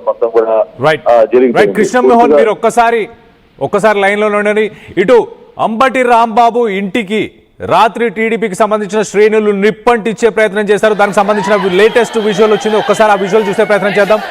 మొత్తం కూడా రైట్ కృష్ణమోహన్ మీరు ఒక్కసారి లైన్ లో ఉండండి. ఇటు అంబటి రాంబాబు ఇంటికి రాత్రి టీడీపీకి సంబంధించిన శ్రేణులు నిప్పంటిచ్చే ప్రయత్నం చేశారు. దానికి సంబంధించిన లేటెస్ట్ విజువల్ వచ్చింది. ఒక్కసారి ఆ విజువల్ చూసే ప్రయత్నం చేద్దాం.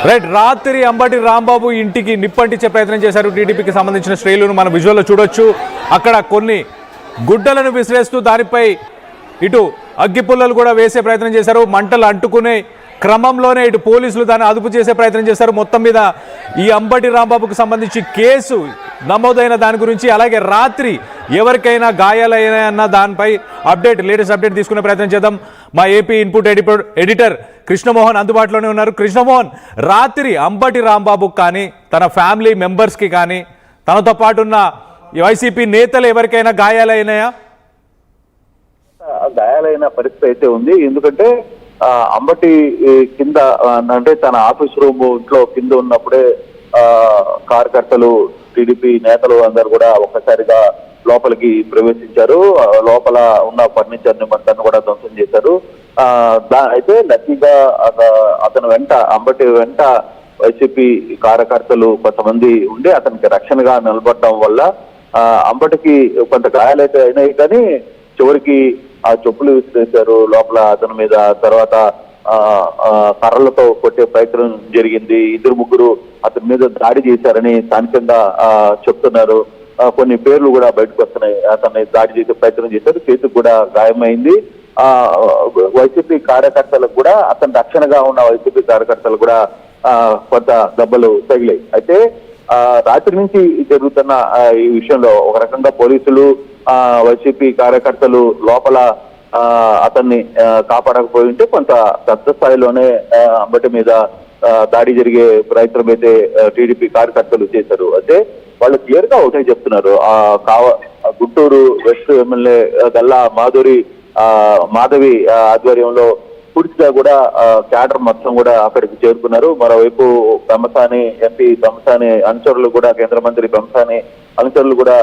రైట్ రాత్రి అంబటి రాంబాబు ఇంటికి నిప్పంటించే ప్రయత్నం చేశారు టీడీపీకి సంబంధించిన శ్రేణులను మన విజువల్లో చూడొచ్చు. అక్కడ కొన్ని గుడ్డలను విసిరేస్తూ దానిపై ఇటు అగ్గిపుల్లలు కూడా వేసే ప్రయత్నం చేశారు. మంటలు అంటుకునే క్రమంలోనే ఇటు పోలీసులు దాన్ని అదుపు చేసే ప్రయత్నం చేశారు. మొత్తం మీద ఈ అంబటి రాంబాబుకు సంబంధించి కేసు నమోదైన దాని గురించి, అలాగే రాత్రి ఎవరికైనా గాయాలైనా దానిపై లేటెస్ట్ అప్డేట్ తీసుకునే ప్రయత్నం చేద్దాం. మా ఏపీ ఇన్పుట్ ఎడిటర్ కృష్ణమోహన్ అందుబాటులోనే ఉన్నారు. కృష్ణమోహన్, రాత్రి అంబటి రాంబాబుకి కానీ తన ఫ్యామిలీ మెంబర్స్కి కానీ తనతో పాటు ఉన్న వైసీపీ నేతలు ఎవరికైనా గాయాలైనాయా? గాయాలైన పరిస్థితి అయితే ఉంది. ఎందుకంటే అంబటి కింద అంటే తన ఆఫీస్ రూమ్ ఇంట్లో కింద ఉన్నప్పుడే కార్యకర్తలు టీడీపీ నేతలు అందరూ కూడా ఒక్కసారిగా లోపలికి ప్రవేశించారు. లోపల ఉన్న ఫర్నిచర్ ని మొత్తాన్ని కూడా ధ్వంసం చేశారు. అయితే లక్కీగా అతను వెంట అంబటి వెంట వైసీపీ కార్యకర్తలు కొంతమంది ఉండి అతనికి రక్షణగా నిలబడడం వల్ల అంబటికి కొంత గాయాలైతే అయినాయి. కానీ చివరికి ఆ చెప్పులు విసిరేశారు లోపల అతని మీద. తర్వాత కర్రలతో కొట్టే ప్రయత్నం జరిగింది. ఇద్దరు ముగ్గురు అతని మీద దాడి చేశారని స్థానికంగా చెప్తున్నారు. కొన్ని పేర్లు కూడా బయటకు వస్తున్నాయి. అతన్ని దాడి చేసే ప్రయత్నం చేశారు. చేతికి కూడా గాయమైంది. వైసీపీ కార్యకర్తలకు కూడా అతని రక్షణగా ఉన్న వైసీపీ కార్యకర్తలు కూడా కొంత దెబ్బలు తగిలాయి. అయితే రాత్రి నుంచి జరుగుతున్న ఈ విషయంలో ఒక రకంగా పోలీసులు వైసీపీ కార్యకర్తలు లోపల అతన్ని కాపాడకపోయి ఉంటే కొంత పెద్ద స్థాయిలోనే అంబటి మీద దాడి జరిగే ప్రయత్నం అయితే టీడీపీ కార్యకర్తలు చేశారు. అయితే వాళ్ళు క్లియర్ గా ఒకటే చెప్తున్నారు. గుంటూరు వెస్ట్ ఎమ్మెల్యే గల్లా మాధవి ఆధ్వర్యంలో పూర్తిగా కూడా క్యాడర్ మొత్తం కూడా అక్కడికి చేరుకున్నారు. మరోవైపు ఎంపీ బెంసాని అనుచరులు కూడా, కేంద్ర మంత్రి బెంసాని అనుచరులు కూడా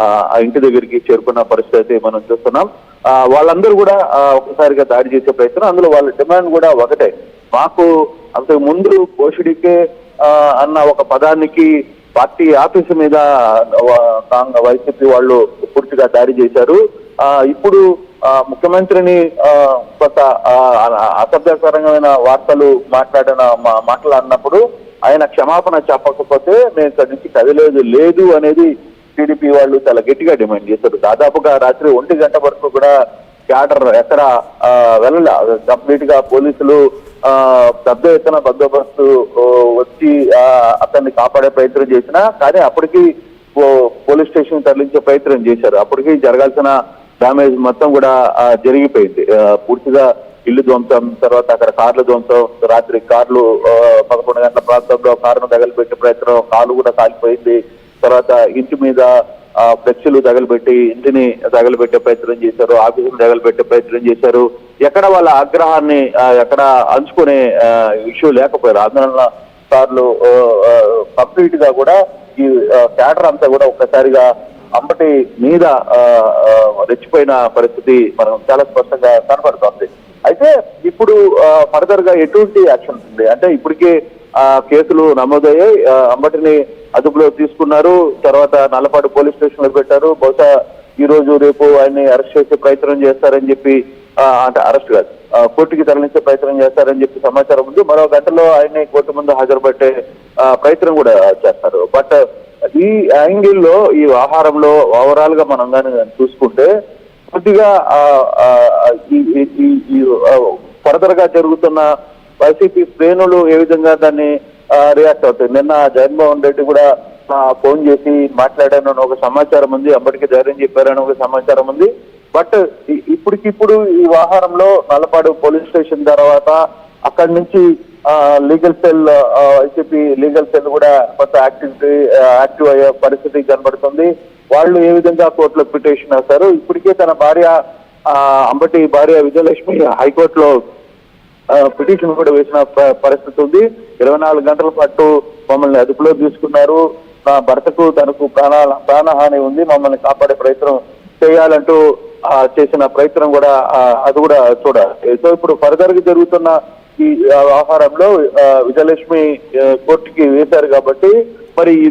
ఆ ఇంటి దగ్గరికి చేరుకున్న పరిస్థితి మనం చూస్తున్నాం. వాళ్ళందరూ కూడా ఒకసారిగా దాడి చేసే ప్రయత్నం. అందులో వాళ్ళ డిమాండ్ కూడా ఒకటే, మాకు అంతకు ముందు పోషుడికే అన్న ఒక పదానికి పార్టీ ఆఫీసు మీద వైసీపీ వాళ్ళు పూర్తిగా దాడి చేశారు. ఇప్పుడు ముఖ్యమంత్రిని కొంత అసభ్యకరమైన వార్తలు మాట్లాడినప్పుడు ఆయన క్షమాపణ చెప్పకపోతే మేము ఇక్కడి నుంచి కదిలేదు లేదు అనేది టీడీపీ వాళ్ళు చాలా గట్టిగా డిమాండ్ చేశారు. దాదాపుగా రాత్రి 1 గంట వరకు కూడా క్యాడర్ ఎక్కడ వెళ్ళలే. కంప్లీట్ గా పోలీసులు పెద్ద ఎత్తున బందోబస్తు వచ్చి అతన్ని కాపాడే ప్రయత్నం చేసినా కానీ అప్పటికి పోలీస్ స్టేషన్ తరలించే ప్రయత్నం చేశారు. అప్పటికి జరగాల్సిన డ్యామేజ్ మొత్తం కూడా జరిగిపోయింది. పూర్తిగా ఇల్లు ధ్వంసం, తర్వాత అక్కడ కార్లు ధ్వంసం, రాత్రి కార్లు 11 గంటల ప్రాంతంలో కారును తగలబెట్టే ప్రయత్నం, కాలు కూడా కాలిపోయింది. తర్వాత ఇంటి మీద ఫ్లెక్సీలు తగలబెట్టి ఇంటిని తగలబెట్టే ప్రయత్నం చేశారు, ఆఫీసులు తగలబెట్టే ప్రయత్నం చేశారు. ఎక్కడ వాళ్ళ ఆగ్రహాన్ని ఎక్కడ అంచుకునే ఇష్యూ లేకపోయారు. ఆందోళన సార్లు కంప్లీట్ గా కూడా ఈ క్యాడర్ అంతా కూడా ఒక్కసారిగా అంబటి మీద రెచ్చిపోయిన పరిస్థితి మనం చాలా స్పష్టంగా కనపడుతోంది. అయితే ఇప్పుడు ఫర్దర్ గా ఎటువంటి యాక్షన్ ఉంది అంటే ఇప్పటికే కేసులు నమోదయ్యాయి. అంబటిని అదుపులో తీసుకున్నారు. తర్వాత నల్లపాడు పోలీస్ స్టేషన్ లో పెట్టారు. బహుశా ఈ రోజు రేపు ఆయన్ని అరెస్ట్ చేసే ప్రయత్నం చేస్తారని చెప్పి, అంటే అరెస్ట్ కాదు, కోర్టుకి తరలించే ప్రయత్నం చేస్తారని చెప్పి సమాచారం ఉంది. మరో గంటలో ఆయన్ని కోర్టు ముందు హాజరుపెట్టే ప్రయత్నం కూడా చేస్తారు. బట్ ఈ యాంగిల్ లో ఈ వ్యవహారంలో ఓవరాల్ గా మనం కానీ చూసుకుంటే కొద్దిగా ఫర్దర్ గా జరుగుతున్న వైసీపీ శ్రేణులు ఏ విధంగా దాన్ని రియాక్ట్ అవుతాయి. నిన్న జగన్మోహన్ రెడ్డి కూడా ఫోన్ చేసి మాట్లాడానని ఒక సమాచారం ఉంది, అంబటికి ధైర్యం చెప్పారని ఒక సమాచారం ఉంది. బట్ ఇప్పటికిప్పుడు ఈ వ్యవహారంలో నల్లపాడు పోలీస్ స్టేషన్ తర్వాత అక్కడి నుంచి legal cell, YCP legal cell కూడా కొంత యాక్టివ్ అయ్యే పరిస్థితి కనబడుతుంది. వాళ్ళు ఏ విధంగా కోర్టులో పిటిషన్ వేస్తారు. ఇప్పటికే తన భార్య అంబటి భార్య విజయలక్ష్మి హైకోర్టులో పిటిషన్ కూడా వేసిన పరిస్థితి ఉంది. 24 గంటల పాటు మమ్మల్ని అదుపులో తీసుకున్నారు, నా భర్తకు తనకు ప్రాణహాని ఉంది, మమ్మల్ని కాపాడే ప్రయత్నం చేయాలంటూ చేసిన ప్రయత్నం కూడా అది కూడా చూడాలి. సో ఇప్పుడు ఫర్దర్ గా జరుగుతున్న ఈ వ్యవహారంలో విజయలక్ష్మి కోర్టుకి వేశారు కాబట్టి మరి ఇది